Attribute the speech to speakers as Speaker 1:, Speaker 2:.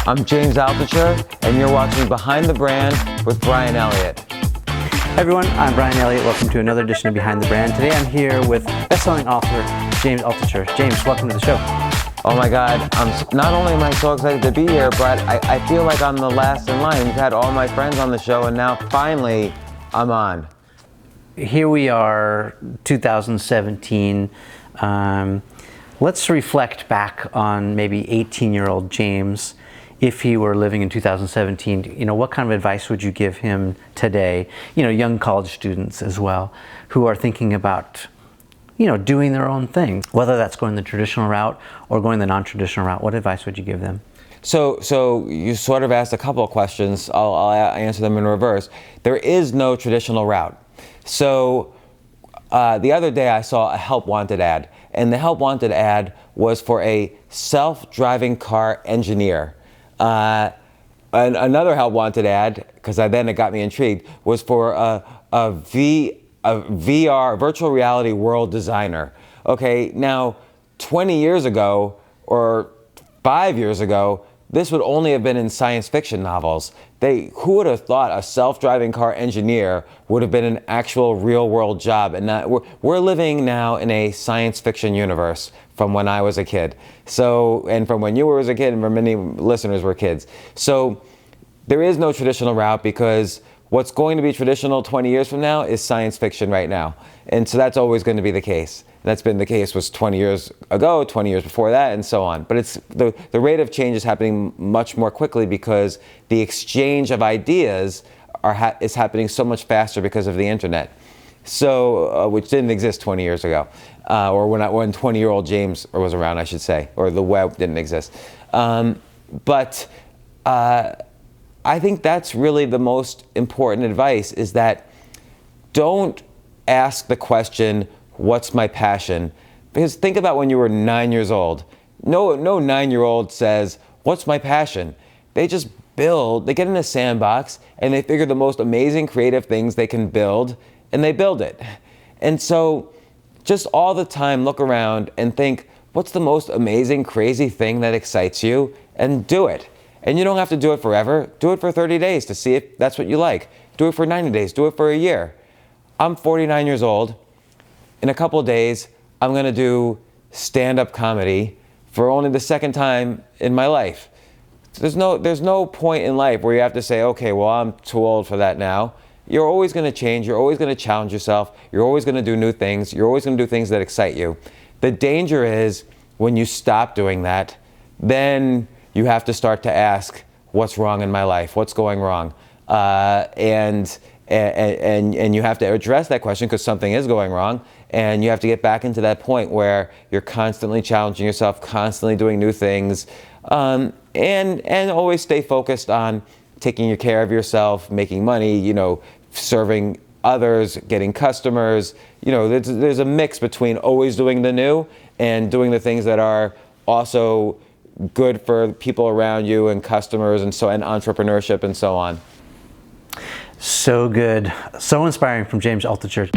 Speaker 1: I'm James Altucher, and you're watching Behind the Brand with Brian Elliott.
Speaker 2: Hey everyone, I'm Brian Elliott. Welcome to another edition of Behind the Brand. Today I'm here with best-selling author James Altucher. James, welcome to the show.
Speaker 1: Oh my God, not only am I so excited to be here, but I feel like I'm the last in line. We've had all my friends on the show, and now finally I'm on.
Speaker 2: Here we are, 2017. Let's reflect back on maybe 18-year-old James. If he were living in 2017, what kind of advice would you give him today? Young college students as well, who are thinking about, doing their own thing, whether that's going the traditional route or going the non-traditional route. What advice would you give them?
Speaker 1: So you sort of asked a couple of questions. I'll answer them in reverse. There is no traditional route. So the other day I saw a help wanted ad, and the help wanted ad was for a self-driving car engineer. Another help wanted ad, because then it got me intrigued, was for a VR, virtual reality world designer. Okay, now 20 years ago or 5 years ago, this would only have been in science fiction novels. Who would have thought a self-driving car engineer would have been an actual real-world job? And we're living now in a science fiction universe from when I was a kid. And from when you were a kid, and from many listeners were kids. So there is no traditional route, because what's going to be traditional 20 years from now is science fiction right now. And so that's always going to be the case. That's been the case was 20 years ago, 20 years before that, and so on. But it's the rate of change is happening much more quickly, because the exchange of ideas is happening so much faster because of the internet. So, which didn't exist 20 years ago, or when 20-year-old James was around, I should say, or the web didn't exist. But I think that's really the most important advice, is that don't ask the question, what's my passion? Because think about when you were 9 years old. No 9-year-old says, what's my passion? They just build, they get in a sandbox, and they figure the most amazing creative things they can build, and they build it. And so just all the time look around and think, what's the most amazing, crazy thing that excites you? And do it. And you don't have to do it forever. Do it for 30 days to see if that's what you like. Do it for 90 days. Do it for a year. I'm 49 years old. In a couple of days, I'm going to do stand-up comedy for only the second time in my life. There's no point in life where you have to say, okay, well, I'm too old for that now. You're always going to change. You're always going to challenge yourself. You're always going to do new things. You're always going to do things that excite you. The danger is when you stop doing that, then you have to start to ask, what's wrong in my life? What's going wrong? And you have to address that question, because something is going wrong. And you have to get back into that point where you're constantly challenging yourself, constantly doing new things, and always stay focused on taking care of yourself, making money, serving others, getting customers. There's a mix between always doing the new and doing the things that are also good for people around you and customers and entrepreneurship and so on.
Speaker 2: So good. So inspiring from James Altucher.